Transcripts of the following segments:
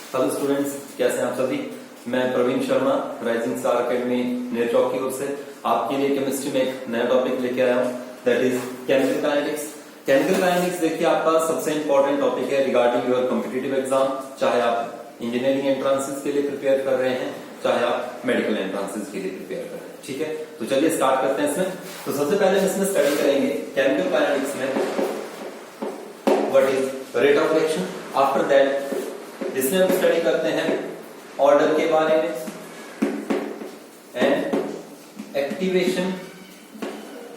Hello students, कैसे हैं आप सभी। मैं Praveen Sharma, rising star academy near चौक की ओर से आपके लिए केमिस्ट्री में एक नया टॉपिक लेके आया हूं, that is chemical kinetics. Chemical kinetics देखिए आपका सबसे इंपॉर्टेंट टॉपिक है रिगार्डिंग योर कॉम्पिटिटिव एग्जाम, चाहे आप इंजीनियरिंग एंट्रांसेस के लिए प्रिपेयर कर रहे हैं, चाहे आप मेडिकल एंट्रांसेस के लिए प्रिपेयर कर रहे हैं। ठीक है, तो चलिए स्टार्ट करते हैं इसमें। तो सबसे पहले हम इसमें स्टडी करेंगे केमिकल काइनेटिक्स में what is rate of reaction. After that इसमें हम स्टडी करते हैं ऑर्डर के बारे में एंड एक्टिवेशन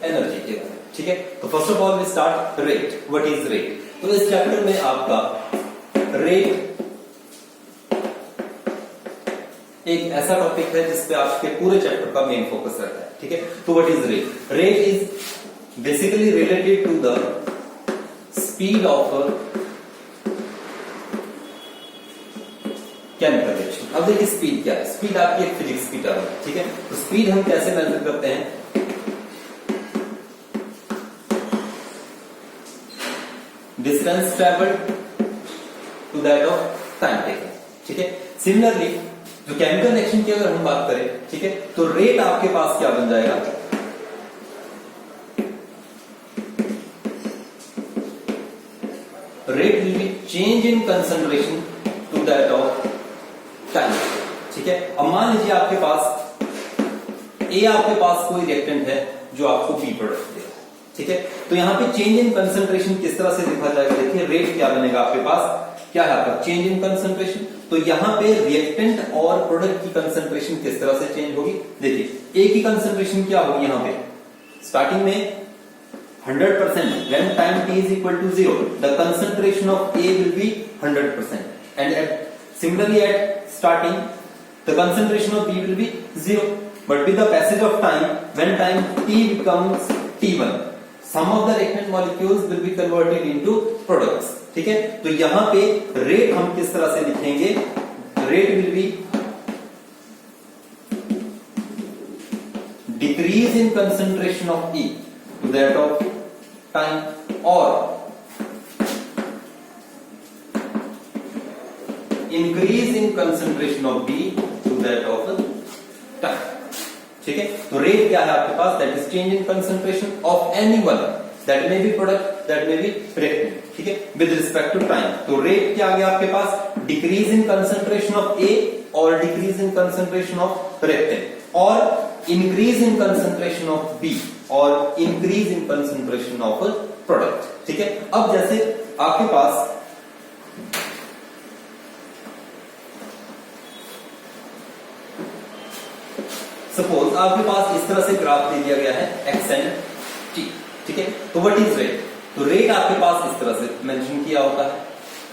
एनर्जी के बारे में। ठीक है, तो first of all we start rate. What is rate? तो इस चैप्टर में आपका रेट एक ऐसा टॉपिक है जिसपे आपके पूरे चैप्टर का मेन फोकस रहता है। ठीक है, तो what is rate? Rate is basically related to the speed of chemical reaction. अब देखिए स्पीड क्या है। स्पीड आपकी एक फिजिक्स की टर्म है। ठीक है, तो स्पीड हम कैसे मेजर करते हैं? Distance travelled to that of time taken. ठीक है, सिमिलरली जो केमिकल रिएक्शन की अगर हम बात करें, ठीक है, तो रेट आपके पास क्या बन जाएगा? Rate will be change in concentration to that of time. ठीक है, अब मान लीजिए आपके पास ए, आपके पास कोई रिएक्टेंट है जो आपको बी प्रोडक्ट देगा। ठीक है, तो यहां पे चेंज इन कंसंट्रेशन किस तरह से लिखा जाएगा? देखिए रेट क्या बनेगा आपके पास, क्या है आपका चेंज इन कंसंट्रेशन। तो यहां पे रिएक्टेंट और प्रोडक्ट की कंसंट्रेशन किस तरह से चेंज होगी? देखिए ए की कंसंट्रेशन क्या होगी यहां पे स्टार्टिंग में 100%, when time t is equal to 0, the concentration of A will be 100%, and similarly at starting the concentration of B will be 0. But with the passage of time, when time t becomes t1, some of the reactant molecules will be converted into products. ठीक है, तो यहां पे rate हम किस तरह से लिखेंगे? Rate will be decrease in concentration of E to that of time, or increase in concentration of B to that of time. ठीक है, तो रेट क्या है आपके पास? That is change in concentration of any one, that may be product, that may be reactant. ठीक है, with respect to time. तो रेट क्या आ गया आपके पास? Decrease in concentration of A और decrease in concentration of reactant, और increase in concentration of B और increase in concentration of product. ठीक है, अब जैसे आपके पास सपोज आपके पास इस तरह से ग्राफ दे दिया गया है एक्स एंड टी। ठीक है, तो व्हाट इज रेट? तो रेट आपके पास इस तरह से मेंशन किया होता है।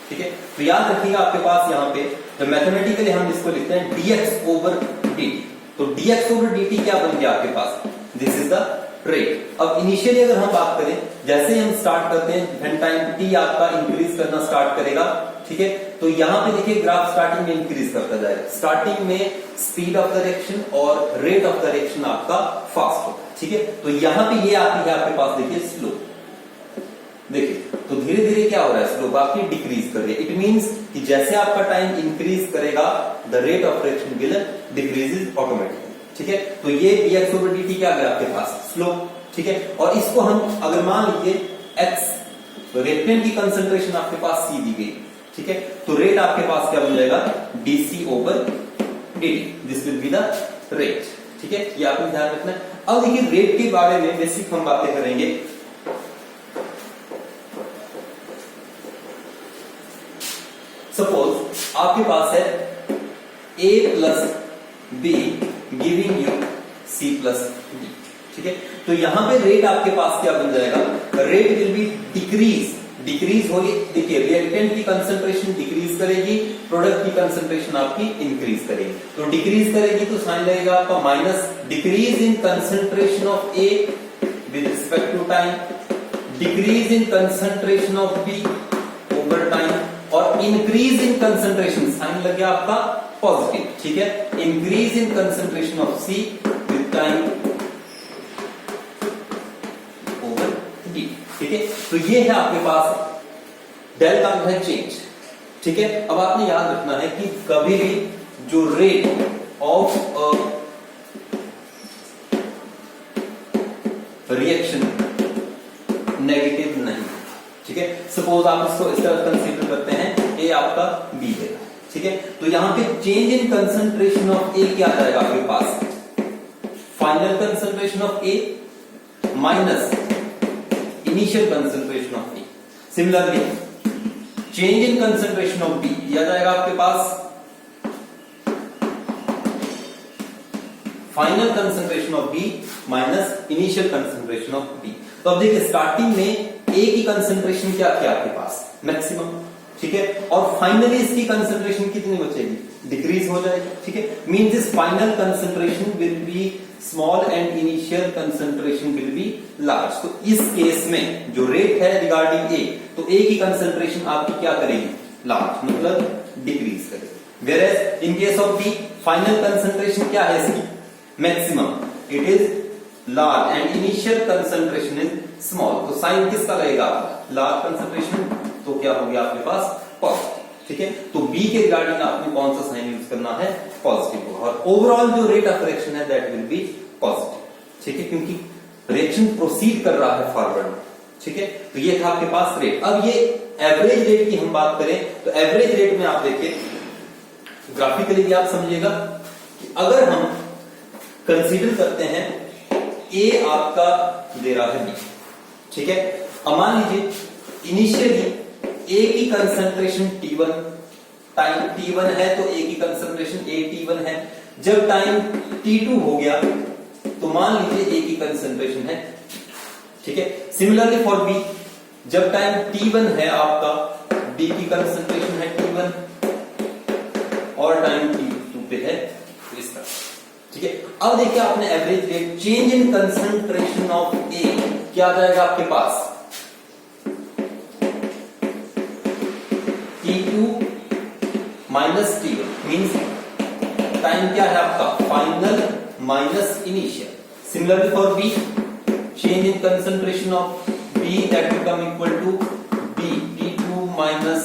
ठीक है, तो याद रखिएगा आपके पास यहां पे जब मैथमेटिकली हम इसको लिखते हैं dx ओवर dt, तो dx ओवर dt क्या बन गया आपके पास? This is the rate. अब इनिशियली अगर हम बात करें, जैसे ही हम स्टार्ट करते हैं व्हेन टाइम t आपका इंक्रीज करना स्टार्ट करेगा, ठीक है, तो यहां पे देखिए ग्राफ स्टार्टिंग में इंक्रीज करता जाएगा। स्टार्टिंग में स्पीड ऑफ द रिएक्शन और रेट ऑफ द रिएक्शन आपका फास्ट होगा। ठीक है, तो यहां पे ये आती है आपके पास देखिए स्लोप। देखिए तो धीरे धीरे क्या हो रहा है? स्लोप आपकी डिक्रीज कर रही है। इट मींस कि जैसे आपका टाइम इंक्रीज करेगा the rate of reaction will decreases automatically. ठीक है, तो ये dx ओवर dt क्या गया आपके पास? स्लोप। ठीक है, और इसको हम अगर मान लीजिए x, तो रिएक्टेंट की कंसंट्रेशन आपके पास c दी गई। ठीक है, तो रेट आपके पास क्या बन जाएगा? dc over dt, this will be the rate. ठीक है, ये आपने ध्यान रखना है। अब देखिए रेट के बारे में बेसिक हम बातें करेंगे। सपोज आपके पास है a plus be giving you c plus D. ठीक है, तो यहां पे रेट आपके पास क्या बन जाएगा? रेट विल बी डिक्रीज होगी। देखिए रिएक्टेंट की कंसंट्रेशन डिक्रीज करेगी, प्रोडक्ट की कंसंट्रेशन आपकी इंक्रीज करेगी। तो डिक्रीज करेगी तो साइन लगेगा आपका minus, decrease in concentration of A with respect to time, decrease in concentration of B over time, और इंक्रीज इन कंसंट्रेशन साइन लग गया आपका पॉजिटिव। ठीक है, increase in concentration of C with time over D. ठीक है, तो ये है आपके पास डेल का है चेंज। ठीक है। अब आपने याद रखना है कि कभी भी जो रेट ऑफ रिएक्शन नेगेटिव नहीं, ठीक है। सपोज आप इसको इस तरह कंसीडर करते हैं, ए आपका बी है, ठीक है। तो यहां पे change in concentration of A क्या आ जाएगा आपके पास, final concentration of A minus initial concentration of A. Similarly change in concentration of B यह जाएगा आपके पास final concentration of B minus initial concentration of B. तो अब देखिए स्टार्टिंग में ए की कंसंट्रेशन क्या थी आपके पास, मैक्सिमम, ठीक है। और फाइनली इसकी कंसंट्रेशन कितनी बचेगी, डिक्रीज हो जाएगी, ठीक है। Means this final concentration will be small and initial concentration will be large. तो इस केस में जो रेट है रिगार्डिंग ए, तो ए की कंसंट्रेशन आपकी क्या करेगी, लार्ज, मतलब डिक्रीज करेगी। Whereas in case of B final concentration क्या है इसकी, maximum, it is large and initial concentration is small. तो साइन किसका लगेगा, लार्ज कंसंट्रेशन, तो क्या हो गया आपके पास, पॉजिटिव, ठीक है। तो बी के रिगार्डिंग आपने कौन सा साइन यूज करना है, पॉजिटिव होगा। और ओवरऑल जो रेट ऑफ रिएक्शन है दैट विल बी पॉजिटिव, ठीक है, क्योंकि रिएक्शन प्रोसीड कर रहा है फॉरवर्ड, ठीक है। तो ये था आपके पास रेट। अब ये एवरेज रेट की हम बात करें तो एवरेज रेट में आप देखिए ग्राफिकली भी आप समझिएगा कि अगर हम कंसीडर करते हैं ए आपका दे रहा है बी, ठीक है। अब मान लीजिए इनिशियली ए की कंसंट्रेशन T1, टाइम T1 है तो ए की कंसंट्रेशन T1 है। जब टाइम T2 हो गया तो मान लीजिए ए की कंसंट्रेशन है, ठीक है। सिमिलरली फॉर बी, जब टाइम T1 है आपका, बी की कंसंट्रेशन है T1 और टाइम T2 पे है इस तरह, ठीक है। अब देखिए आपने average rate change in concentration of A क्या आ जाएगा आपके पास, T2 minus T1 means time क्या है आपका, final minus initial. Similarly for B, change in concentration of B that will come equal to B T2 minus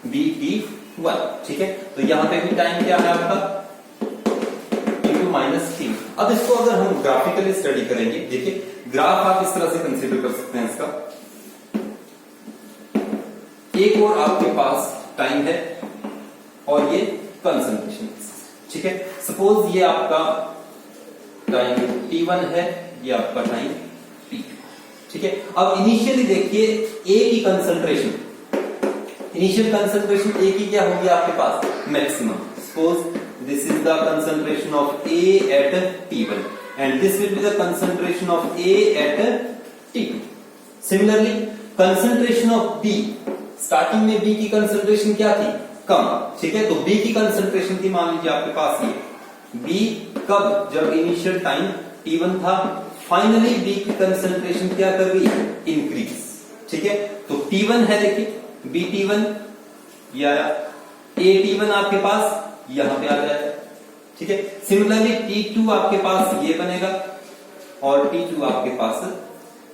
B T1, ठीक है। तो यहां पे भी टाइम क्या है आपका, माइनस 3। अब इसको अगर हम ग्राफिकली स्टडी करेंगे, देखिए ग्राफ आप इस तरह से कंसीडर कर सकते हैं इसका, एक और आपके पास टाइम है और ये कंसंट्रेशन, ठीक है। सपोज ये आपका टाइम T1 है, ये आपका टाइम T2, ठीक है। अब इनिशियली देखिए ए की कंसंट्रेशन, इनिशियल कंसंट्रेशन ए की क्या होगी आपके पास, maximum. Suppose this is the concentration of A at T1 and this will be the concentration of A at T2. Similarly, concentration of B, starting में B की concentration क्या थी, कम, ठीक है। तो B की concentration थी मान लीजिए आपके पास ये, B कब, जब इनिशियल टाइम T1 था, फाइनली B की concentration क्या कर रही है, इंक्रीज, ठीक है। तो T1 है देखिए, B T1 ये आया, A T1 आपके पास यहां पे आ जाएगा, ठीक है। सिमिलरली T2 आपके पास ये बनेगा और T2 आपके पास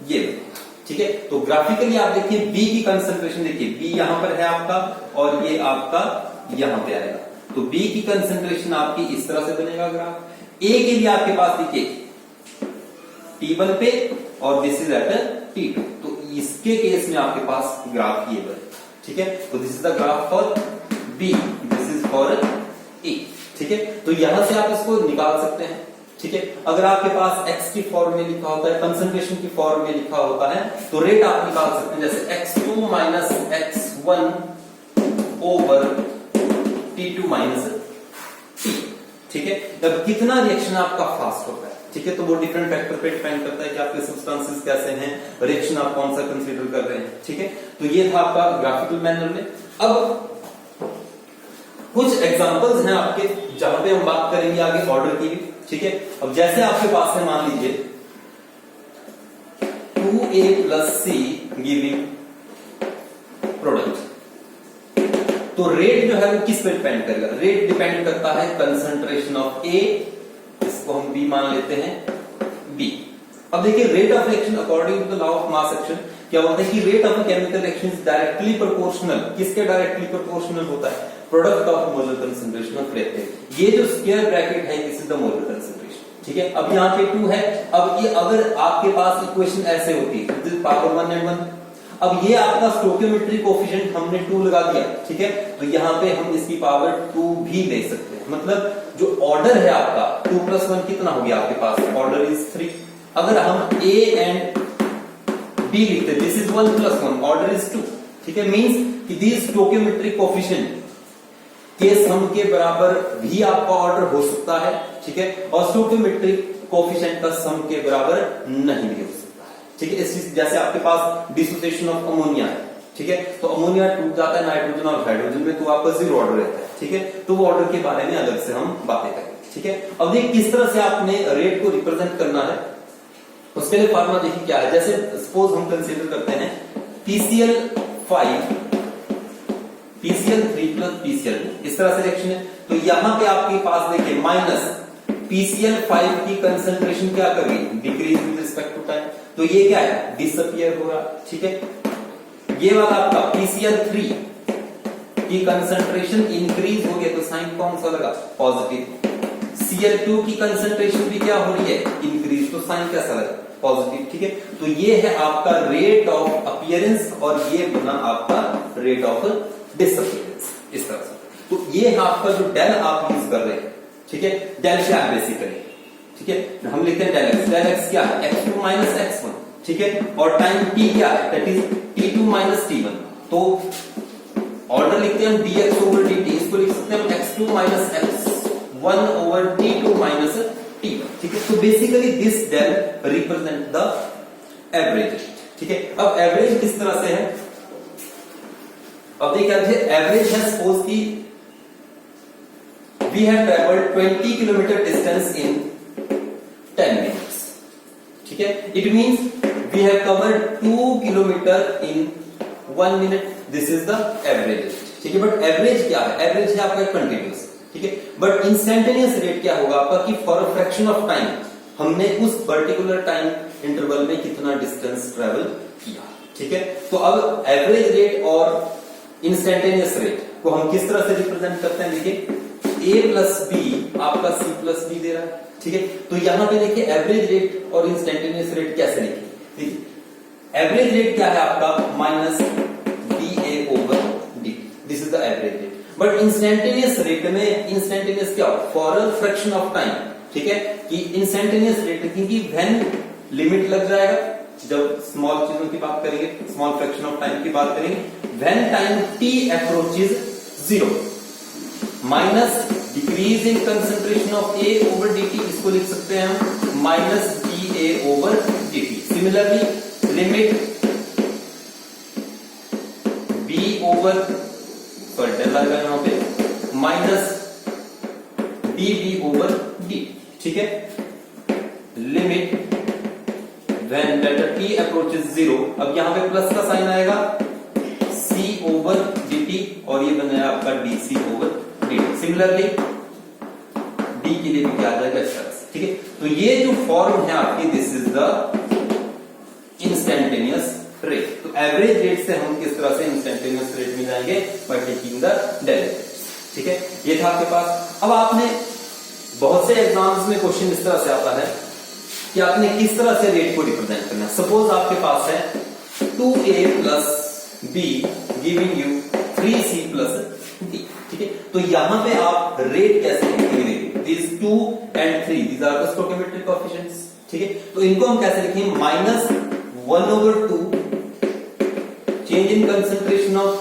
ये बनेगा, ठीक है। तो ग्राफिकली आप देखिए B की कंसंट्रेशन देखिए, B यहां पर है आपका और ये आपका यहां पे आएगा, तो B की कंसंट्रेशन आपकी इस तरह से बनेगा ग्राफ। A के लिए आपके पास देखिए T1 पे और दिस इज एट T2, तो इसके केस में आपके पास ग्राफ ये बनेगा, ठीक है। तो this is the graph for B, this is for E, ठीक है। तो यहां से आप इसको निकाल सकते हैं, ठीक है। अगर आपके पास x की फॉर्म में लिखा होता है, कंसंट्रेशन की फॉर्म में लिखा होता है, तो रेट आप निकाल सकते हैं जैसे x2 minus x1 over T2 minus T, ठीक है। अब कितना रिएक्शन आपका फास्ट होता है, ठीक है। तो वो डिफरेंट फैक्टर पे डिपेंड करता है कि आपके सब्सटेंसेस कैसे हैं, रिएक्शन आप कौन सा कंसीडर कर रहे हैं, ठीक है। तो ये था आपका ग्राफिकल मैनर में। अब कुछ एग्जांपल्स हैं आपके जहां पे हम बात करेंगे आगे ऑर्डर की भी, ठीक है। अब जैसे आपके पास है मान लीजिए 2A plus C giving product, तो रेट जो है वो किस पे डिपेंड करेगा, रेट डिपेंड करता है कंसंट्रेशन ऑफ A, इसको हम B मान लेते हैं B। अब देखिए rate of reaction according to the law of mass action, क्या बोलते हैं कि rate of chemical reaction is directly proportional, किसके डायरेक्टली प्रोपोर्शनल होता है, product of molar concentration of reactant. ये जो स्क्वायर ब्रैकेट है this is the molar concentration, ठीक है। अब यहाँ पे 2 है, अब ये अगर आपके पास इक्वेशन ऐसे होती है पावर 1 and 1, अब ये आपका स्टोइकियोमेट्रिक कोएफिशिएंट हमने 2 लगा दिया, ठीक है, तो यहाँ पे हम इसकी पावर 2 भी ले सकते हैं। मतलब जो ऑर्डर है आपका 2 + 1 कितना हो गया आपके पास, ऑर्डर इज 3। अगर हम A एंड B लिखते, दिस इज 1 + 1, ऑर्डर इज 2, ठीक है, मींस कि दिस स्टोइकियोमेट्रिक कोएफिशिएंट के सम के बराबर भी आपका ऑर्डर हो सकता है, ठीक है, और स्टोइकियोमेट्रिक कोएफिशिएंट का सम के बराबर नहीं भी हो सकता है, ठीक है। इस जैसे आपके पास डिसोसिएशन ऑफ अमोनिया है, ठीक है, तो अमोनिया टूट जाता है नाइट्रोजन और हाइड्रोजन में, तो आपका 0 ऑर्डर रहता है, ठीक है, तो वो ऑर्डर के बारे में अलग से हम बातें करेंगे, ठीक है। अब देखिए किस तरह से आपने रेट को रिप्रेजेंट करना है, उसके लिए फार्मूला देखिए क्या है। जैसे सपोज हम कंसीडर करते हैं PCl5 PCl3 + PCl2, इस तरह से रिएक्शन है, तो यहां पे आपके पास देखिए माइनस PCl5 की कंसंट्रेशन क्या कर रही है, decrease with respect to time, तो ये क्या है, डिसअपियर हो रहा, ठीक है। ये वाला आपका PCl3 की कंसंट्रेशन इंक्रीज हो गया, तो साइन कौन सा लगा, पॉजिटिव। Cl2 की कंसंट्रेशन भी क्या हो रही है, इंक्रीज, तो साइन कैसा लगा, पॉजिटिव, ठीक है। तो ये है आपका रेट ऑफ अपीयरेंस और ये बना आपका रेट ऑफ डिसअपियरेंस, इस तरह से। तो ये है आपका जो डेल आप यूज कर रहे हैं, ठीक है, डेल क्या है बेसिकली, ठीक है, हम लिखते हैं डेल एक्स क्या है, x2 - x1, ठीक है, और टाइम t क्या है, दैट इज t2 - t1, तो ऑर्डर लिखते हैं हम dx/dt, इसको लिख सकते हैं हम x2 - x1/t2 - t1, ठीक है। तो basically this del represent the average, ठीक है। अब एवरेज किस तरह से है, अब देखिए एवरेज है, सपोज की we have traveled 20 kilometer distance in 10 minutes, ठीक है, it means we have covered 2 kilometer in 1 minute, this is the average, ठीक है। बट एवरेज क्या है, एवरेज है आपका कंटिन्यूअस, ठीक है, बट इंस्टेंटेनियस रेट क्या होगा आपका कि for a fraction of time हमने उस पर्टिकुलर टाइम इंटरवल में कितना डिस्टेंस ट्रेवल किया, ठीक है। तो अब एवरेज रेट और इंस्टेंटेनियस रेट को हम किस तरह से रिप्रेजेंट करते हैं, देखिए A + B आपका C + B दे रहा है, ठीक है। तो यहां पे देखिए एवरेज रेट और इंस्टेंटेनियस रेट कैसे लिखें, देखिए एवरेज रेट क्या है आपका -dA/dt, this is the average rate. But instantaneous rate में इंस्टेंटेनियस क्या हो, for a fraction of time, ठीक है, कि इंस्टेंटेनियस रेट क्योंकि व्हेन लिमिट लग जाएगा, जब स्मॉल चीजों की बात करेंगे, स्मॉल फ्रैक्शन ऑफ टाइम की बात करेंगे, when time t approaches 0 minus decrease in concentration of A/dt, इसको लिख सकते हैं हम -dA/dt। सिमिलरली लिमिट डेल आएगा यहां पे -dB/dt, ठीक है। Limit when delta t approaches 0, अब यहां पे प्लस का साइन आएगा C/dt और ये बनेगा आपका dC/dt। सिमिलरली d के लिए भी क्या आ जाएगा इस तरह से, ठीक है। तो ये जो फॉर्म है आपकी, this is the instantaneous rate. तो एवरेज रेट से हम किस तरह से इंस्टेंटेनियस रेट में जाएंगे, बाय टेकिंग द डेरिवेटिव्स, ठीक है। ये था आपके पास। अब आपने बहुत से एग्जाम्स में क्वेश्चन इस तरह से आता है कि आपने किस तरह से रेट को रिप्रेजेंट करना है। सपोज आपके पास है 2A + B giving you 3C + D, ठीक है। तो यहां पे आप रेट कैसे लिखेंगे, देखिए this 2 and 3 these are the stoichiometric coefficients, ठीक है। तो इनको हम कैसे लिखेंगे, -1/2 change in concentration of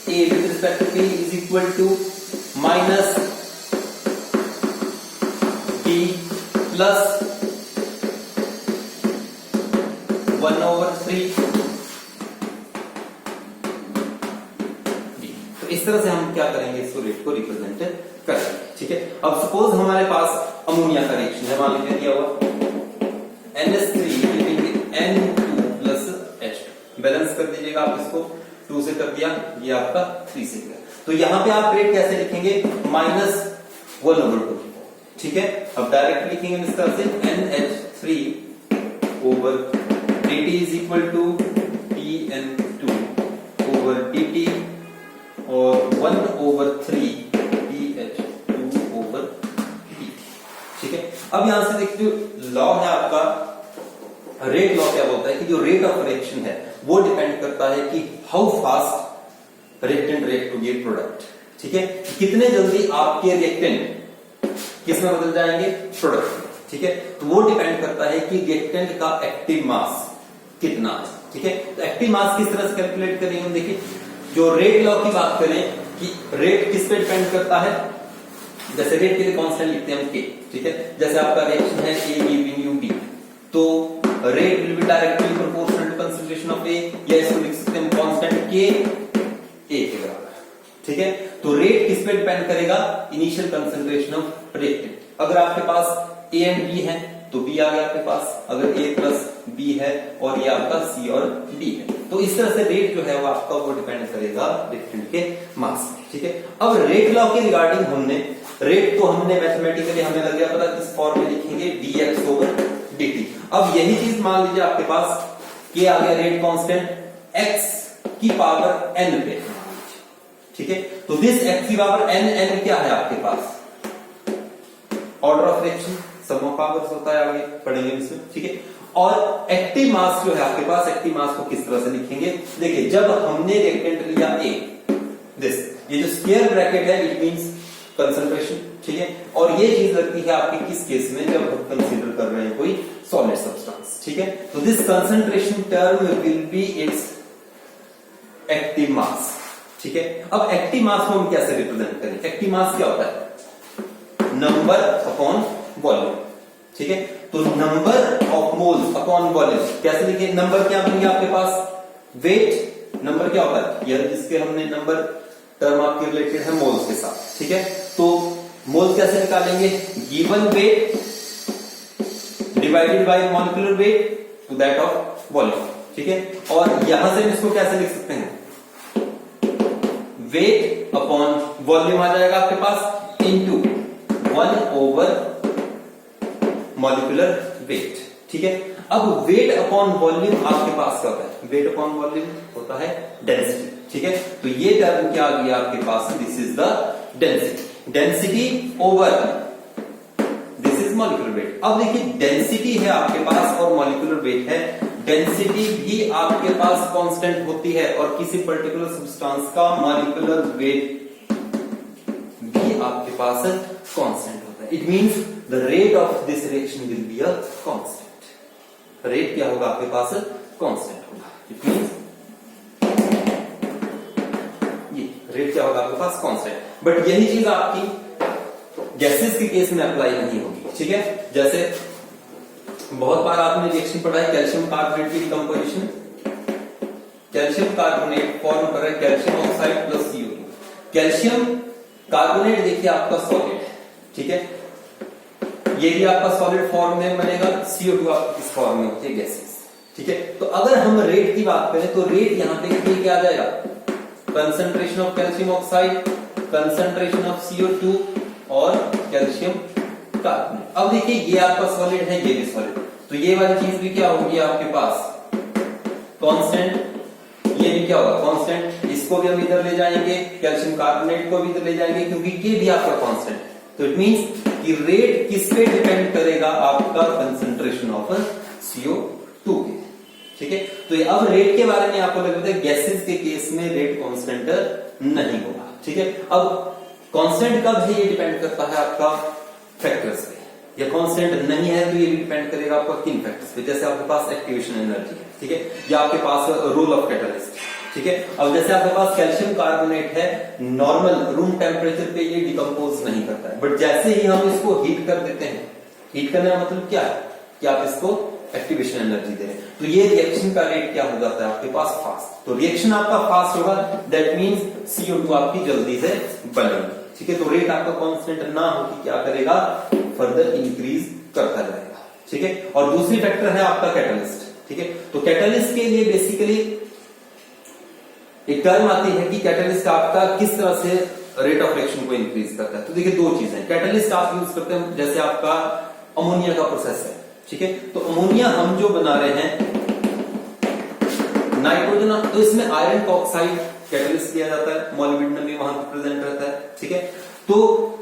A with respect to P is equal to -D plus 1/3 तो इस तरह से हम क्या करेंगे, इसको रेट को रिप्रेजेंट करेंगे, ठीक है। अब सपोज हमारे पास अमोनिया का रिएक्शन है, मान लीजिए दिया हुआ NH3 N2 + H2, बैलेंस कर दीजिएगा आप इसको, 2 से कर दिया, ये आपका 3 से किया। तो यहां पे आप रेट कैसे लिखेंगे, -1/2, ठीक है। अब डायरेक्ट लिखेंगे इस तरह से NH3/dt is equal to over dt और 1/3 dH2 ओवर dt। ठीक है, अब यहां से देखिए जो लॉ है आपका रेट लॉ क्या बोलता है कि जो रेट ऑफ रिएक्शन है वो डिपेंड करता है कि how fast reactant react to give product. ठीक है, कितने जल्दी आपके रिएक्टेंट किसमें बदल जाएंगे, प्रोडक्ट। ठीक है, तो वो डिपेंड करता है कि रिएक्टेंट का एक्टिव मास कितना है। ठीक है, तो एक्टिव मास किस तरह से कैलकुलेट करेंगे हम, देखिए जो रेट लॉ की बात करें कि रेट किस पे डिपेंड करता है, जैसे रेट के लिए कांस्टेंट लिखते हैं हम के। ठीक है, जैसे आपका रिएक्शन है ए गिविंग यू बी, तो rate will be directly proportional to concentration of A, या इसको लिख सकते हैं कांस्टेंट के ए के बराबर। ठीक है, तो रेट किस पे डिपेंड करेगा, इनिशियल कंसंट्रेशन ऑफ रिएक्टेंट। अगर आपके पास ए एंड बी है तो बी आ गया आपके पास, अगर ए प्लस बी है और ये आपका सी और डी है, तो इस तरह से रेट जो है वो आपका वो डिपेंड करेगा रिएक्टेंट के मास पे। ठीक है, अब रेट लॉ के रिगार्डिंग हमने रेट को हमने मैथमेटिकली हमें लग गया पता किस फॉर्म में लिखेंगे, dx ओवर dt। अब यही चीज मान लीजिए आपके पास के आ गया रेट कांस्टेंट x की पावर n पे। ठीक है, तो दिस x की पावर n क्या है आपके पास, order of reaction, sum of powers होता है, आगे पढ़ेंगे इसमें। ठीक है, और एक्टिव मास जो है आपके पास, एक्टिव मास को किस तरह से लिखेंगे, देखिए जब हमने रिएक्टेंट लिया A, दिस ये जो स्क्वायर ब्रैकेट है इट मींस कंसंट्रेशन। ठीक है, और ये चीज लगती है आपके किस केस में, जब हम कंसीडर कर रहे हैं कोई सॉलिड सब्सटेंस। ठीक है, तो this concentration term will be it's active mass. ठीक है, अब एक्टिव मास को हम कैसे रिप्रेजेंट करें, एक्टिव मास क्या होता है, नंबर अपॉन वॉल्यूम। ठीक है, तो number of moles upon volume कैसे लिखे, नंबर क्या बनेंगे आपके पास, वेट, नंबर क्या होता है, यह जिसके हमने नंबर टर्म आपके रिलेटेड है मोल्स के साथ। ठीक है, तो मोल्स कैसे निकालेंगे, given weight divided by molecular weight to that of volume. ठीक है, और यहां से इसको कैसे लिख सकते हैं, वेट अपॉन वॉल्यूम आ जाएगा आपके पास इनटू 1 ओवर मॉलिक्यूलर वेट। ठीक है, अब वेट अपॉन वॉल्यूम आपके पास क्या होता है, वेट अपॉन वॉल्यूम होता है डेंसिटी। ठीक है, तो ये टर्म क्या आ गया आपके पास, this is the density, density over this is molecular weight. अब देखिए डेंसिटी है आपके पास और मॉलिक्यूलर वेट है, डेंसिटी भी आपके पास कांस्टेंट होती है और किसी पर्टिकुलर सब्सटेंस का मॉलिक्यूलर वेट भी आपके पास कांस्टेंट होता है। It means the rate of this reaction will be a constant, rate क्या होगा आपके पास, कांस्टेंट होगा। इट मींस ये रेट क्या होगा आपके पास, कांस्टेंट। बट यही चीज आपकी गैसेस के केस में अप्लाई नहीं होगी। ठीक है, जैसे बहुत बार आपने रिएक्शन पढ़ा है कैल्शियम कार्बोनेट की डिकम्पोजिशन, कैल्शियम कार्बोनेट फॉर्म कर रहा है calcium oxide plus CO2। Calcium carbonate देखिए आपका सॉलिड है। ठीक है, ये भी आपका सॉलिड फॉर्म में बनेगा, CO2 आपकी किस फॉर्म में होती है, गैसेस। ठीक है, तो अगर हम रेट की बात करें तो रेट यहां पे क्या आ जाएगा, concentration of calcium oxide, concentration of CO2 और कैल्शियम कार्बोनेट। अब देखिए ये आपका सॉलिड है, ये भी सॉलिड, तो ये वाली चीज भी क्या होगी आपके पास, कांस्टेंट, ये भी क्या होगा, कांस्टेंट। इसको भी हम इधर ले जाएंगे, कैल्शियम कार्बोनेट को भी इधर ले जाएंगे क्योंकि ये भी आपका कांस्टेंट है। तो इट मींस कि रेट किस पे डिपेंड करेगा, आपका कंसंट्रेशन ऑफ CO2 पे। ठीक है, तो अब रेट के बारे में आपको लगता है गैसेस के केस में रेट कांस्टेंट नहीं होगा। ठीक है, अब कांस्टेंट कब है, ये डिपेंड करता है आपका फैक्टर्स पे, या कांस्टेंट नहीं है तो ये भी डिपेंड करेगा आपका किन फैक्टर्स पे, जैसे आपके पास एक्टिवेशन एनर्जी है। ठीक है, या आपके पास रोल ऑफ कैटलिस्ट। ठीक है, अब जैसे आपके पास कैल्शियम कार्बोनेट है, नॉर्मल रूम टेम्परेचर पे ये डिकम्पोज नहीं करता है, बट जैसे ही हम इसको हीट कर देते हैं, हीट करने का मतलब क्या है कि आप इसको एक्टिवेशन एनर्जी दे रहे हैं, तो ये रिएक्शन का रेट क्या हो जाता है आपके पास, फास्ट। तो रिएक्शन आपका फास्ट होगा, दैट मींस CO2 आपकी जल्दी से बनेगी। ठीक है, तो रेट आपका कांस्टेंट ना हो कि क्या करेगा, फर्दर इंक्रीज करता जाएगा। ठीक है, और दूसरी फैक्टर है आपका कैटलिस्ट। ठीक है, तो कैटलिस्ट के लिए बेसिकली एक टर्म आती है कि कैटलिस्ट आपका किस तरह से रेट ऑफ रिएक्शन को इंक्रीज करता है। तो देखिए दो चीजें कैटलिस्ट आप यूज करते हैं, जैसे आपका अमोनिया का प्रोसेस है। ठीक है, तो अमोनिया हम जो बना रहे हैं नाइट्रोजन, तो इसमें आयरन ऑक्साइड कैटलिस्ट दिया जाता है, मोलिब्डेनम भी वहां पर प्रेजेंट रहता है, ठीक है। तो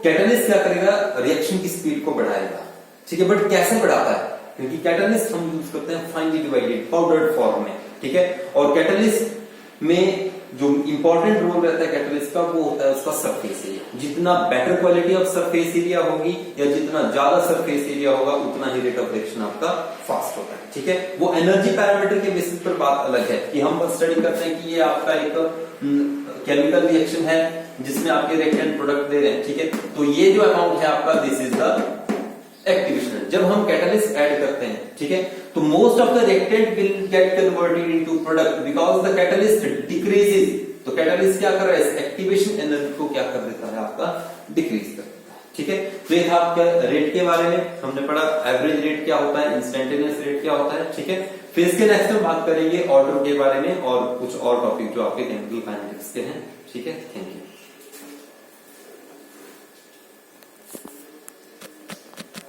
कैटलिस्ट क्या करेगा, रिएक्शन की स्पीड को बढ़ाएगा, ठीक है। बट कैसे बढ़ाता है, क्योंकि कैटलिस्ट हम यूज करते हैं फाइनली डिवाइडेड पाउडर्ड फॉर्म में, ठीक है। और कैटलिस्ट में जो इंपॉर्टेंट रोल रहता है कैटलिस्ट का, वो होता है उसका सरफेस एरिया। जितना better quality of surface area होगी या जितना ज्यादा सरफेस एरिया होगा, उतना ही रेट ऑफ रिएक्शन आपका फास्ट होता है, ठीक है। वो एनर्जी पैरामीटर के बेसिस पर बात अलग है कि हम स्टडी करते हैं कि ये आपका एक केमिकल रिएक्शन है जिसमें आपके रिएक्टेंट प्रोडक्ट दे रहे हैं, ठीक है। तो ये जो अमाउंट है आपका, दिस इज द एक्टिवेशन। जब हम कैटलिस्ट ऐड करते हैं, ठीक है, तो most of the reactant will get converted into product because the catalyst decreases. तो कैटलिस्ट क्या कर रहा है, एक्टिवेशन एनर्जी को क्या कर देता है आपका, डिक्रीज कर देता है, ठीक है। तो ये था आपका रेट के बारे में, हमने पढ़ा एवरेज रेट क्या होता है, इंस्टेंटेनियस रेट क्या होता है, ठीक है। फिर इसके नेक्स्ट में बात करेंगे ऑर्डर के बारे में और कुछ और टॉपिक जो आपके केमिकल काइनेटिक्स के हैं, ठीक है। Thank you.